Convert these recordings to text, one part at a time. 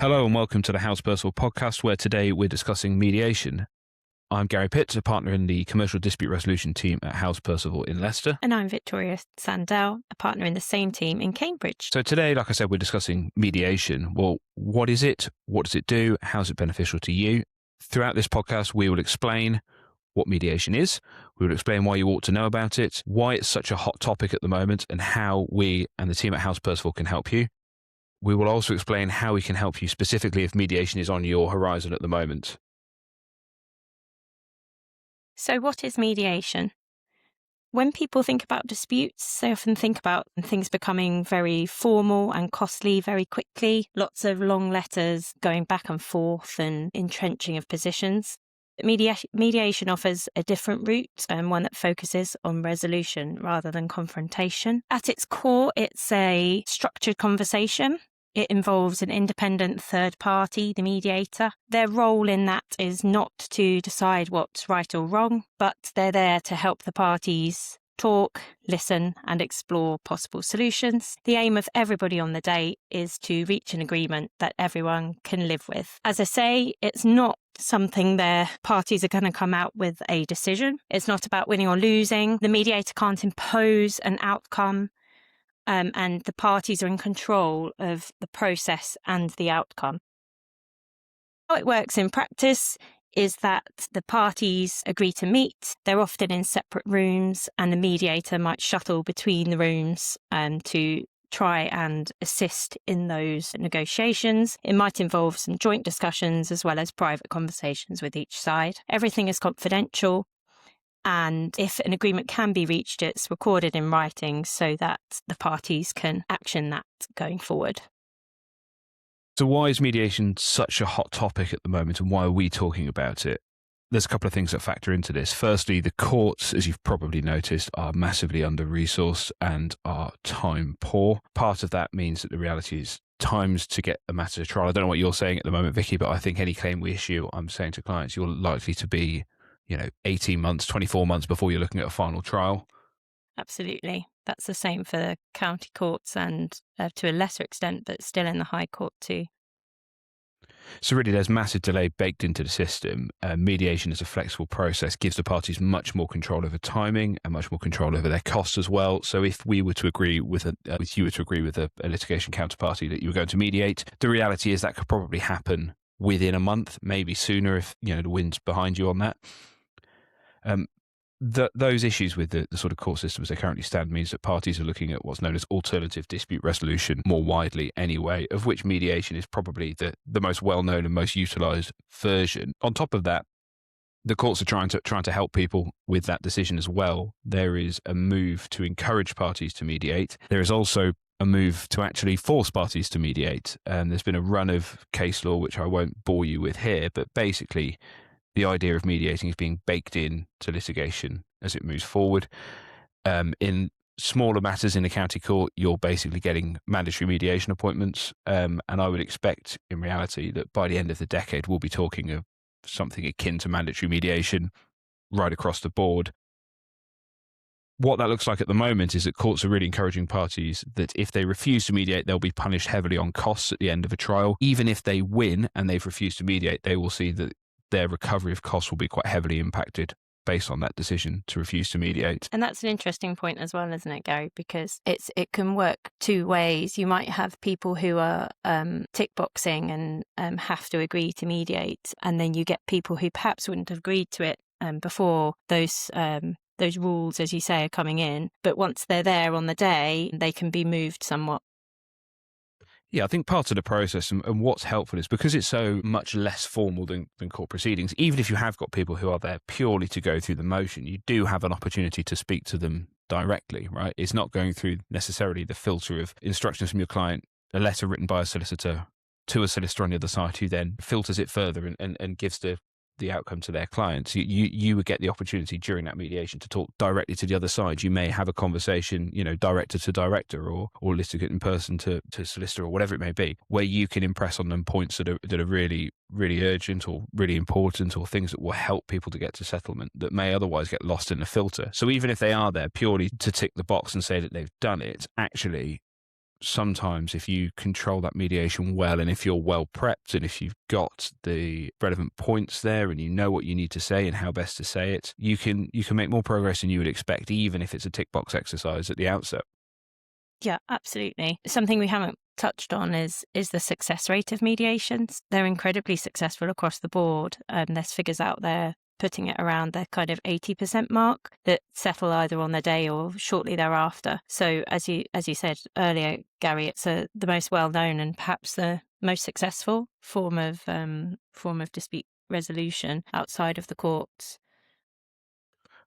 Hello and welcome to the Howes Percival podcast, where today we're discussing mediation. I'm Gary Pitt, a partner in the commercial dispute resolution team at Howes Percival in Leicester. And I'm Victoria Sandell, a partner in the same team in Cambridge. So today, like I said, we're discussing mediation. Well, what is it? What does it do? How is it beneficial to you? Throughout this podcast, we will explain what mediation is. We will explain why you ought to know about it, why it's such a hot topic at the moment, and how we and the team at Howes Percival can help you. We will also explain how we can help you specifically if mediation is on your horizon at the moment. So what is mediation? When people think about disputes, they often think about things becoming very formal and costly very quickly, lots of long letters going back and forth and entrenching of positions. Mediation offers a different route, and one that focuses on resolution rather than confrontation. At its core, it's a structured conversation. It involves an independent third party, the mediator. Their role in that is not to decide what's right or wrong, but they're there to help the parties talk, listen, and explore possible solutions. The aim of everybody on the day is to reach an agreement that everyone can live with. As I say, it's not something their parties are going to come out with a decision. It's not about winning or losing. The mediator can't impose an outcome. And the parties are in control of the process and the outcome. How it works in practice is that the parties agree to meet. They're often in separate rooms, and the mediator might shuttle between the rooms to try and assist in those negotiations. It might involve some joint discussions as well as private conversations with each side. Everything is confidential. And if an agreement can be reached, it's recorded in writing so that the parties can action that going forward. So why is mediation such a hot topic at the moment, and why are we talking about it? There's a couple of things that factor into this. Firstly, the courts, as you've probably noticed, are massively under-resourced and are time poor. Part of that means that the reality is times to get a matter to trial. I don't know what you're saying at the moment, Vicky, but I think any claim we issue, I'm saying to clients, you're likely to be 18 months, 24 months before you're looking at a final trial. Absolutely. That's the same for the county courts and to a lesser extent, but still in the High Court too. So really there's massive delay baked into the system. Mediation as a flexible process gives the parties much more control over timing and much more control over their costs as well. So if we were to agree with a litigation counterparty that you were going to mediate, the reality is that could probably happen within a month, maybe sooner if the wind's behind you on that. Those issues with the sort of court system as they currently stand means that parties are looking at what's known as alternative dispute resolution more widely anyway, of which mediation is probably the most well-known and most utilised version. On top of that, the courts are trying to help people with that decision as well. There is a move to encourage parties to mediate. There is also a move to actually force parties to mediate. There's been a run of case law, which I won't bore you with here, but basically the idea of mediating is being baked in to litigation as it moves forward. In smaller matters in the county court, you're basically getting mandatory mediation appointments. And I would expect in reality that by the end of the decade, we'll be talking of something akin to mandatory mediation right across the board. What that looks like at the moment is that courts are really encouraging parties that if they refuse to mediate, they'll be punished heavily on costs at the end of a trial. Even if they win and they've refused to mediate, they will see that their recovery of costs will be quite heavily impacted based on that decision to refuse to mediate. And that's an interesting point as well, isn't it, Gary? Because it can work two ways. You might have people who are tick boxing and have to agree to mediate, and then you get people who perhaps wouldn't have agreed to it before those rules, as you say, are coming in. But once they're there on the day, they can be moved somewhat. Yeah, I think part of the process and what's helpful is because it's so much less formal than court proceedings, even if you have got people who are there purely to go through the motion, you do have an opportunity to speak to them directly, right? It's not going through necessarily the filter of instructions from your client, a letter written by a solicitor to a solicitor on the other side who then filters it further and gives the outcome to their clients. You would get the opportunity during that mediation to talk directly to the other side. You may have a conversation, director to director or litigant in person to solicitor or whatever it may be, where you can impress on them points that are really, really urgent or really important or things that will help people to get to settlement that may otherwise get lost in the filter. So even if they are there purely to tick the box and say that they've done it, actually sometimes if you control that mediation well, and if you're well prepped, and if you've got the relevant points there, and you know what you need to say and how best to say it, you can make more progress than you would expect, even if it's a tick box exercise at the outset. Yeah, absolutely. Something we haven't touched on is the success rate of mediations. They're incredibly successful across the board. There's figures out there putting it around the kind of 80% mark that settle either on the day or shortly thereafter. So as you said earlier, Gary, it's the most well-known and perhaps the most successful form of dispute resolution outside of the courts.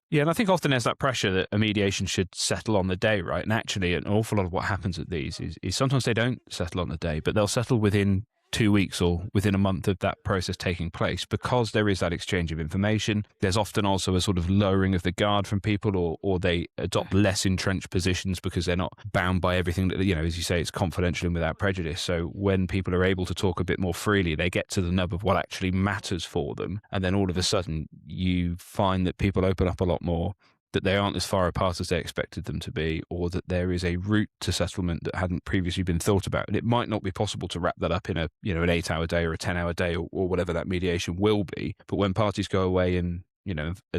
Yeah, and I think often there's that pressure that a mediation should settle on the day, right? And actually, an awful lot of what happens at these is sometimes they don't settle on the day, but they'll settle within 2 weeks or within a month of that process taking place, because there is that exchange of information. There's often also a sort of lowering of the guard from people, or they adopt less entrenched positions because they're not bound by everything that, as you say, it's confidential and without prejudice. So when people are able to talk a bit more freely, they get to the nub of what actually matters for them. And then all of a sudden you find that people open up a lot more, that they aren't as far apart as they expected them to be, or that there is a route to settlement that hadn't previously been thought about. And it might not be possible to wrap that up in an 8-hour day or a 10-hour day, or whatever that mediation will be. But when parties go away and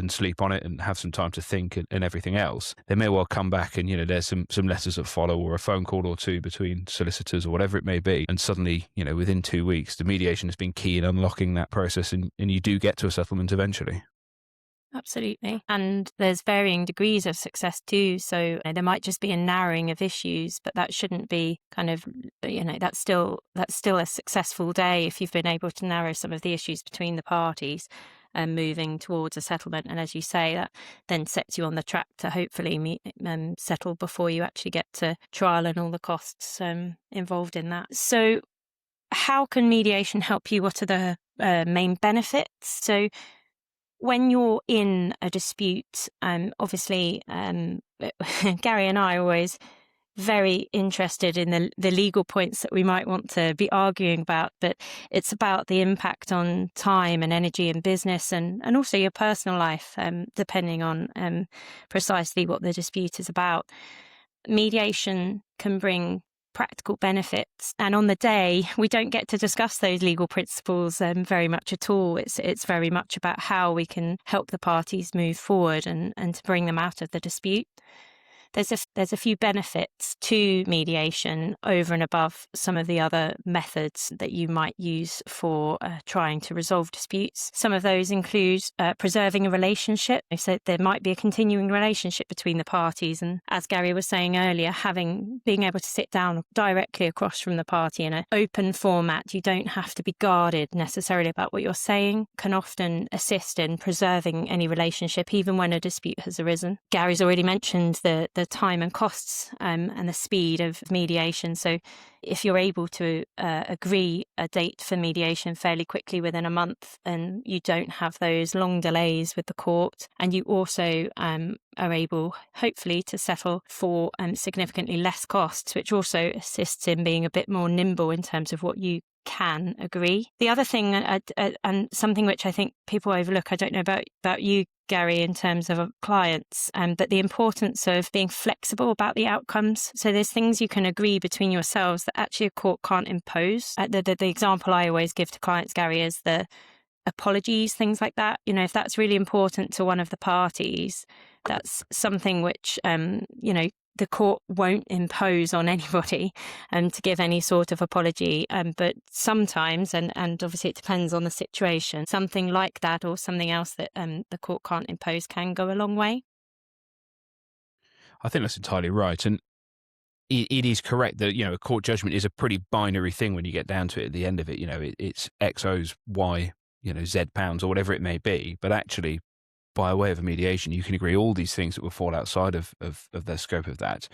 sleep on it and have some time to think and everything else, they may well come back and, there's some letters that follow, or a phone call or two between solicitors or whatever it may be. And suddenly, within 2 weeks, the mediation has been key in unlocking that process, and you do get to a settlement eventually. Absolutely. And there's varying degrees of success too. So there might just be a narrowing of issues, but that shouldn't be kind of, that's still a successful day if you've been able to narrow some of the issues between the parties and moving towards a settlement. And as you say, that then sets you on the track to hopefully settle before you actually get to trial and all the costs involved in that. So how can mediation help you? What are the main benefits? So when you're in a dispute, obviously, Gary and I are always very interested in the legal points that we might want to be arguing about, but it's about the impact on time and energy and business and also your personal life, depending on precisely what the dispute is about. Mediation can bring practical benefits, and on the day we don't get to discuss those legal principles very much at all. It's very much about how we can help the parties move forward and to bring them out of the dispute. There's a few benefits to mediation over and above some of the other methods that you might use for trying to resolve disputes. Some of those include preserving a relationship. So there might be a continuing relationship between the parties. And as Gary was saying earlier, being able to sit down directly across from the party in an open format, you don't have to be guarded necessarily about what you're saying, can often assist in preserving any relationship, even when a dispute has arisen. Gary's already mentioned the time and costs and the speed of mediation. So if you're able to agree a date for mediation fairly quickly within a month, and you don't have those long delays with the court, and you also are able, hopefully, to settle for significantly less costs, which also assists in being a bit more nimble in terms of what you can agree. The other thing, and something which I think people overlook, I don't know about you, Gary, in terms of clients, but the importance of being flexible about the outcomes. So there's things you can agree between yourselves that actually a court can't impose. The example I always give to clients, Gary, is the apologies, things like that. If that's really important to one of the parties, that's something which, the court won't impose on anybody to give any sort of apology. But sometimes, and obviously it depends on the situation, something like that or something else that the court can't impose can go a long way. I think that's entirely right. And it is correct that, a court judgment is a pretty binary thing when you get down to it at the end of it. It's X owes Y, Z pounds or whatever it may be. But actually, by way of a mediation, you can agree all these things that will fall outside of the scope of that.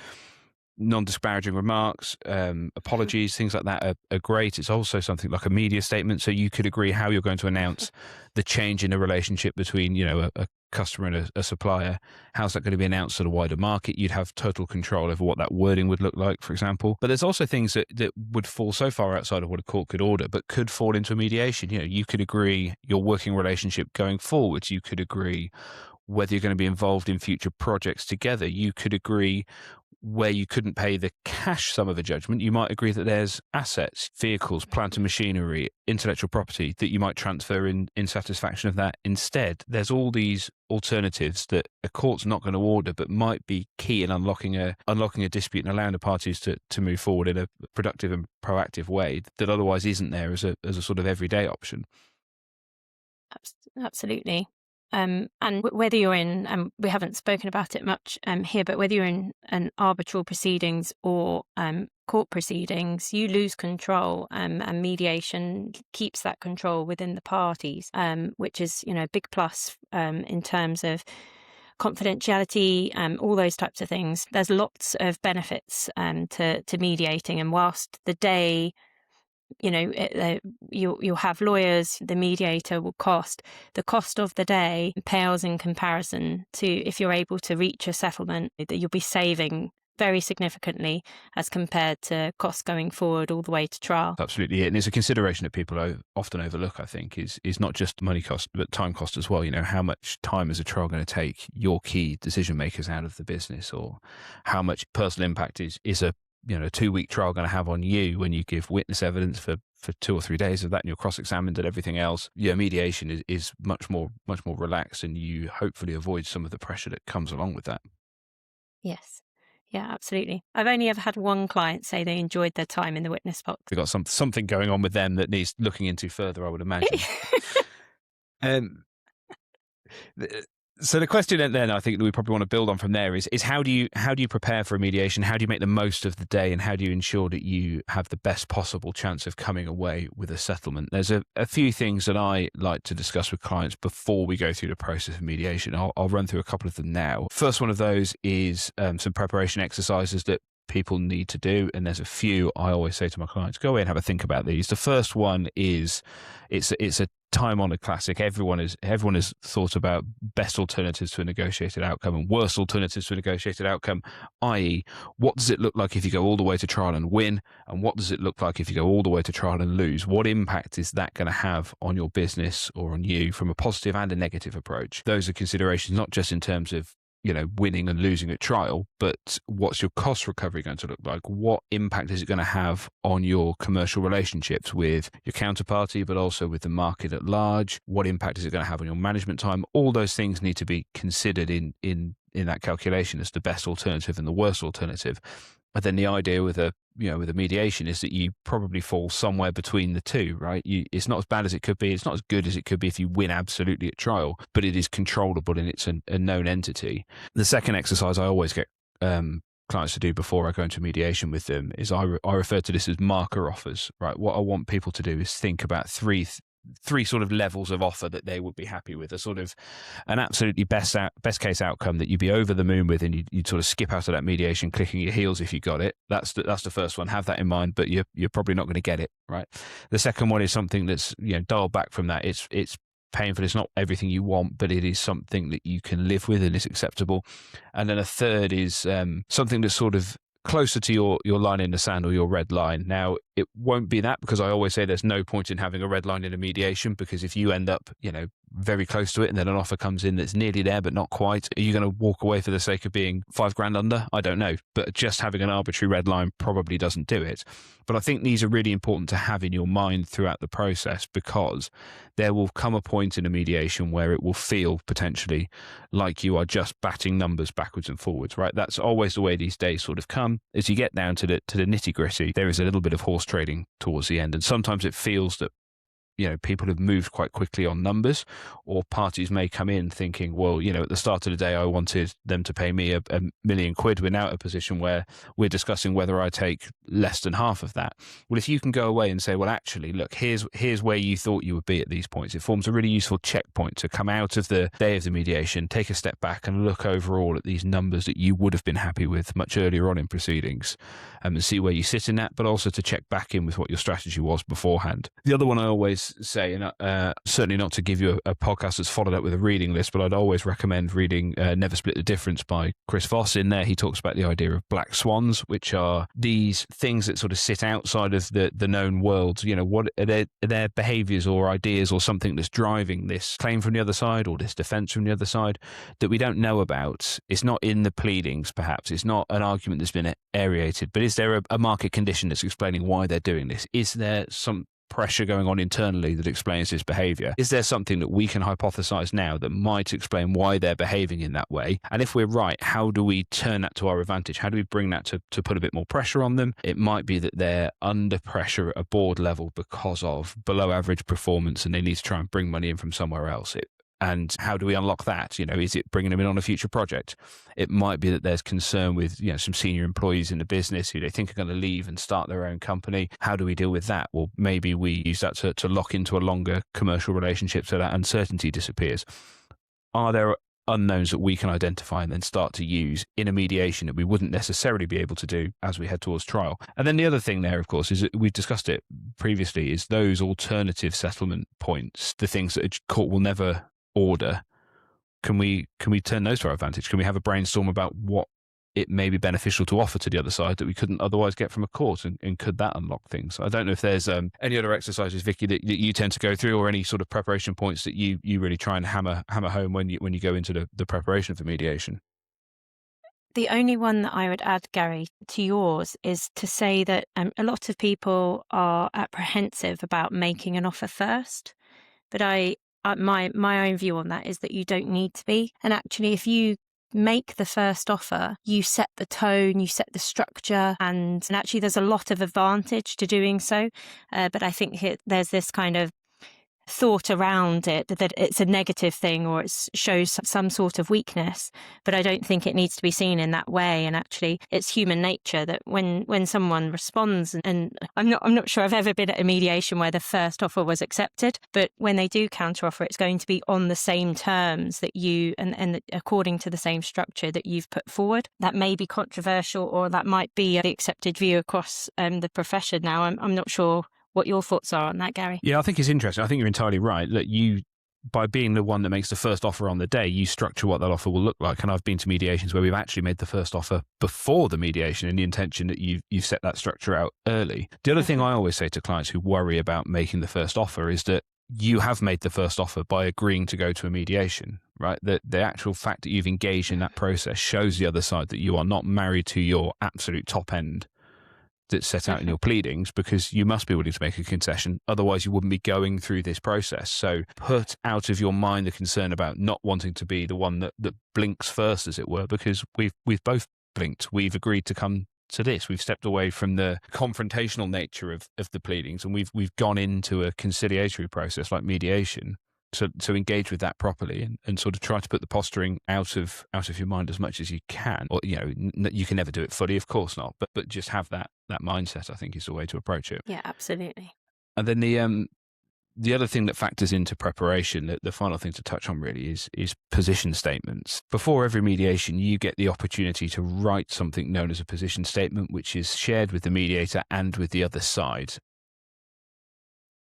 Non-disparaging remarks, apologies, things like that are great. It's also something like a media statement. So you could agree how you're going to announce the change in a relationship between, a customer and a supplier. How's that going to be announced to the wider market? You'd have total control over what that wording would look like, for example. But there's also things that would fall so far outside of what a court could order, but could fall into a mediation. You could agree your working relationship going forwards. You could agree whether you're going to be involved in future projects together. You could agree where you couldn't pay the cash sum of a judgment, you might agree that there's assets, vehicles, plant and machinery, intellectual property that you might transfer in satisfaction of that instead. There's all these alternatives that a court's not going to order, but might be key in unlocking a dispute and allowing the parties to move forward in a productive and proactive way that otherwise isn't there as a sort of everyday option. Absolutely. And whether you're in, we haven't spoken about it much here, but whether you're in an arbitral proceedings or court proceedings, you lose control, and mediation keeps that control within the parties, which is, a big plus in terms of confidentiality, all those types of things. There's lots of benefits to mediating, and whilst the day, you'll have lawyers, the mediator will cost. The cost of the day pales in comparison to if you're able to reach a settlement that you'll be saving very significantly as compared to costs going forward all the way to trial. Absolutely. And it's a consideration that people often overlook, I think, is not just money cost, but time cost as well. How much time is a trial going to take your key decision makers out of the business, or how much personal impact is a 2-week trial going to have on you when you give witness evidence for 2 or 3 days of that and you're cross-examined and everything else. Mediation is much more relaxed, and you hopefully avoid some of the pressure that comes along with that. Yes. Yeah, absolutely. I've only ever had one client say they enjoyed their time in the witness box. They've got something going on with them that needs looking into further, I would imagine. So the question then I think that we probably want to build on from there is how do you prepare for a mediation? How do you make the most of the day, and how do you ensure that you have the best possible chance of coming away with a settlement? There's a few things that I like to discuss with clients before we go through the process of mediation. I'll run through a couple of them now. First one of those is some preparation exercises that people need to do, and there's a few I always say to my clients, go away and have a think about these. The first one is it's a time-honored classic. Everyone has thought about best alternatives to a negotiated outcome and worst alternatives to a negotiated outcome, i.e. what does it look like if you go all the way to trial and win, and what does it look like if you go all the way to trial and lose? What impact is that going to have on your business or on you from a positive and a negative approach? Those are considerations not just in terms of winning and losing at trial, but what's your cost recovery going to look like? What impact is it going to have on your commercial relationships with your counterparty, but also with the market at large? What impact is it going to have on your management time? All those things need to be considered in that calculation as the best alternative and the worst alternative. And then the idea with a mediation is that you probably fall somewhere between the two, right? It's not as bad as it could be. It's not as good as it could be if you win absolutely at trial, but it is controllable and it's a known entity. The second exercise I always get clients to do before I go into mediation with them is I refer to this as marker offers, right? What I want people to do is think about three sort of levels of offer that they would be happy with, a sort of an absolutely best case outcome that you'd be over the moon with, and you'd sort of skip out of that mediation clicking your heels if you got it. That's the first one. Have that in mind, but you're probably not going to get it, right? The second one is something that's dialed back from that. It's painful. It's not everything you want, but it is something that you can live with and is acceptable. And then a third is something that's sort of closer to your line in the sand or your red line. Now, it won't be that, because I always say there's no point in having a red line in a mediation, because if you end up, very close to it and then an offer comes in that's nearly there but not quite, are you going to walk away for the sake of being $5,000 under? I don't know. But just having an arbitrary red line probably doesn't do it. But I think these are really important to have in your mind throughout the process, because there will come a point in a mediation where it will feel potentially like you are just batting numbers backwards and forwards, right? That's always the way these days sort of come. As you get down to the nitty gritty, there is a little bit of horse trading towards the end. And sometimes it feels that people have moved quite quickly on numbers, or parties may come in thinking, well, at the start of the day, I wanted them to pay me £1 million. We're now at a position where we're discussing whether I take less than half of that. Well, if you can go away and say, well, actually, look, here's where you thought you would be at these points. It forms a really useful checkpoint to come out of the day of the mediation, take a step back and look overall at these numbers that you would have been happy with much earlier on in proceedings, and see where you sit in that, but also to check back in with what your strategy was beforehand. The other one I always always say, and certainly not to give you a podcast that's followed up with a reading list, but I'd always recommend reading Never Split the Difference by Chris Voss. In there, he talks about the idea of black swans, which are these things that sort of sit outside of the known world. What are their behaviors or ideas or something that's driving this claim from the other side or this defense from the other side that we don't know about. It's not in the pleadings, perhaps. It's not an argument that's been aerated, but is there a market condition that's explaining why they're doing this? Is there some pressure going on internally that explains this behavior? Is there something that we can hypothesize now that might explain why they're behaving in that way? And if we're right, how do we turn that to our advantage? How do we bring that to put a bit more pressure on them? It might be that they're under pressure at a board level because of below average performance and they need to try and bring money in from somewhere else. And how do we unlock that? Is it bringing them in on a future project? It might be that there's concern with, some senior employees in the business who they think are going to leave and start their own company. How do we deal with that? Well, maybe we use that to lock into a longer commercial relationship so that uncertainty disappears. Are there unknowns that we can identify and then start to use in a mediation that we wouldn't necessarily be able to do as we head towards trial? And then the other thing there, of course, is that we've discussed it previously, is those alternative settlement points, the things that a court will never order. Can we turn those to our advantage? Can we have a brainstorm about what it may be beneficial to offer to the other side that we couldn't otherwise get from a court, and could that unlock things? I don't know if there's any other exercises, Vicky, that you tend to go through, or any sort of preparation points that you really try and hammer home when you go into the preparation for mediation. The only one that I would add, Gary, to yours is to say that a lot of people are apprehensive about making an offer first, but my own view on that is that you don't need to be. And actually, if you make the first offer, you set the tone, you set the structure, and actually there's a lot of advantage to doing so. But I think there's this kind of thought around it that it's a negative thing or it shows some sort of weakness, but I don't think it needs to be seen in that way. And actually it's human nature that when someone responds, and I'm not sure I've ever been at a mediation where the first offer was accepted, but when they do counteroffer, it's going to be on the same terms that you and according to the same structure that you've put forward. That may be controversial, or that might be the accepted view across the profession now. I'm not sure what your thoughts are on that, Gary. Yeah, I think it's interesting. I think you're entirely right. Look, by being the one that makes the first offer on the day, you structure what that offer will look like. And I've been to mediations where we've actually made the first offer before the mediation in the intention that you've set that structure out early. The other thing I always say to clients who worry about making the first offer is that you have made the first offer by agreeing to go to a mediation, right? The actual fact that you've engaged in that process shows the other side that you are not married to your absolute top end that's set out in your pleadings, because you must be willing to make a concession. Otherwise, you wouldn't be going through this process. So put out of your mind the concern about not wanting to be the one that blinks first, as it were, because we've both blinked. We've agreed to come to this. We've stepped away from the confrontational nature of the pleadings, and we've gone into a conciliatory process like mediation to engage with that properly and sort of try to put the posturing out of your mind as much as you can. Or, you can never do it fully, of course not, but just have that mindset, I think, is the way to approach it. Yeah, absolutely. And then the other thing that factors into preparation, the final thing to touch on really is position statements. Before every mediation, you get the opportunity to write something known as a position statement, which is shared with the mediator and with the other side.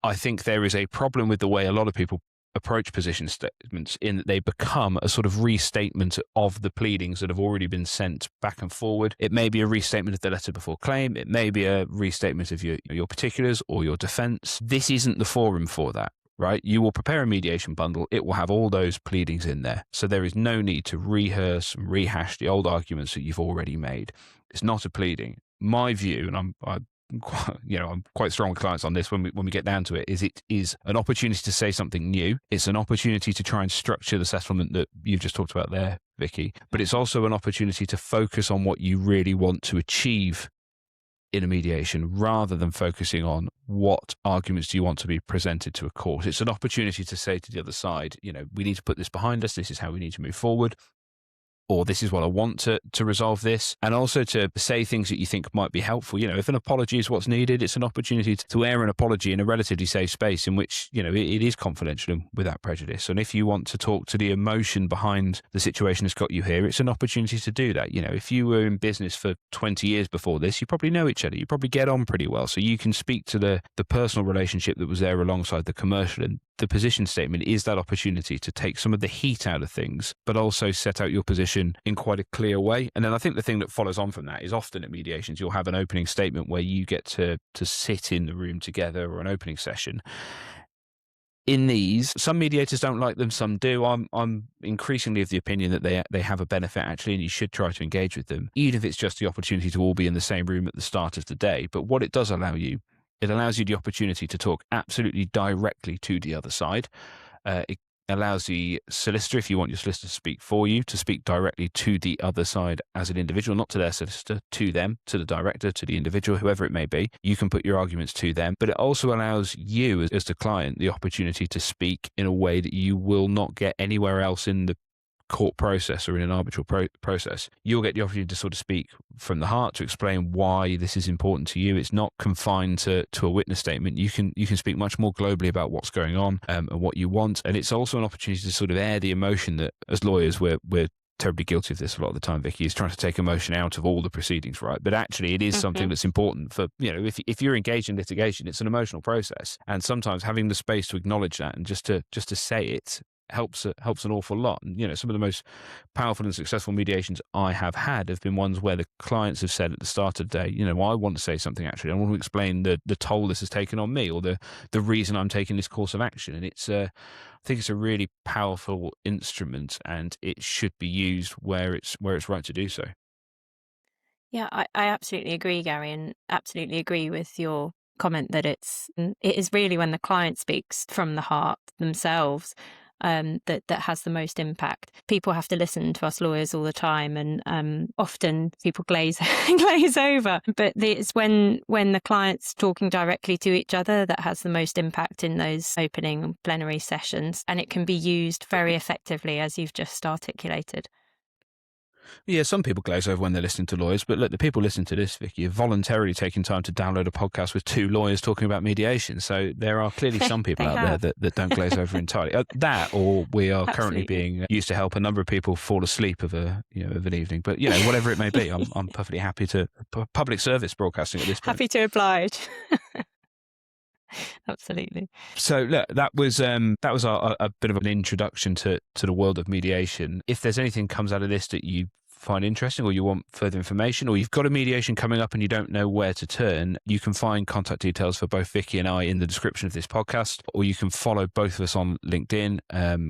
I think there is a problem with the way a lot of people approach position statements, in that they become a sort of restatement of the pleadings that have already been sent back and forward. It may be a restatement of the letter before claim. It may be a restatement of your particulars or your defense. This isn't the forum for that, right? You will prepare a mediation bundle. It will have all those pleadings in there. So there is no need to rehearse and rehash the old arguments that you've already made. It's not a pleading. My view, and I'm quite strong with clients on this when we get down to it, is an opportunity to say something new. It's an opportunity to try and structure the settlement that you've just talked about there, Vicky. But it's also an opportunity to focus on what you really want to achieve in a mediation, rather than focusing on what arguments do you want to be presented to a court. It's an opportunity to say to the other side, we need to put this behind us. This is how we need to move forward. or this is what I want to resolve this, and also to say things that you think might be helpful. If an apology is what's needed, it's an opportunity to air an apology in a relatively safe space in which, it is confidential and without prejudice. And if you want to talk to the emotion behind the situation that's got you here, it's an opportunity to do that. If you were in business for 20 years before this, you probably know each other. You probably get on pretty well. So you can speak to the personal relationship that was there alongside the commercial. And the position statement is that opportunity to take some of the heat out of things, but also set out your position in quite a clear way. And then I think the thing that follows on from that is often at mediations, you'll have an opening statement where you get to sit in the room together, or an opening session. In these, some mediators don't like them, some do. I'm increasingly of the opinion that they have a benefit, actually, and you should try to engage with them, even if it's just the opportunity to all be in the same room at the start of the day. But what it does allow you, it allows you the opportunity to talk absolutely directly to the other side. It allows the solicitor, if you want your solicitor to speak for you, to speak directly to the other side as an individual, not to their solicitor, to them, to the director, to the individual, whoever it may be. You can put your arguments to them, but it also allows you as the client the opportunity to speak in a way that you will not get anywhere else in the court process or in an arbitral process. You'll get the opportunity to sort of speak from the heart, to explain why this is important to you. It's not confined to a witness statement. You can speak much more globally about what's going on and what you want. And it's also an opportunity to sort of air the emotion that, as lawyers, we're terribly guilty of this a lot of the time, Vicky, is trying to take emotion out of all the proceedings, right? But actually it is something that's important for, if you're engaged in litigation, it's an emotional process. And sometimes having the space to acknowledge that and just to say it helps an awful lot. And some of the most powerful and successful mediations I have had have been ones where the clients have said at the start of the day, I want to say something, actually. I want to explain the toll this has taken on me, or the reason I'm taking this course of action. And I think it's a really powerful instrument, and it should be used where it's right to do so. Yeah, I absolutely agree, Gary, and absolutely agree with your comment that it is really when the client speaks from the heart themselves that has the most impact. People have to listen to us lawyers all the time, and often people glaze over. But it's when the client's talking directly to each other that has the most impact in those opening plenary sessions, and it can be used very effectively, as you've just articulated. Yeah, some people glaze over when they're listening to lawyers, but look, the people listening to this, Vicky, are voluntarily taking time to download a podcast with two lawyers talking about mediation. So there are clearly some people out there that don't glaze over entirely. That, or we are currently being used to help a number of people fall asleep of an evening. But whatever it may be, I'm perfectly happy to public service broadcasting at this point. Happy to oblige. Absolutely. So look, that was a bit of an introduction to the world of mediation. If there's anything comes out of this that you find interesting, or you want further information, or you've got a mediation coming up and you don't know where to turn, you can find contact details for both Vicky and I in the description of this podcast, or you can follow both of us on LinkedIn.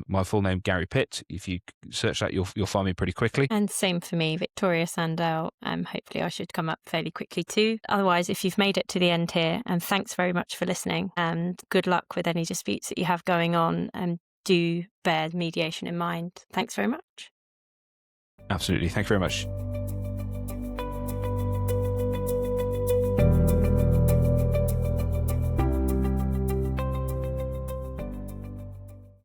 My full name, Gary Pitt. If you search that, you'll find me pretty quickly. And same for me, Victoria Sandell. Hopefully I should come up fairly quickly too. Otherwise, if you've made it to the end here, and thanks very much for listening, and good luck with any disputes that you have going on, and do bear mediation in mind. Thanks very much. Absolutely. Thank you very much.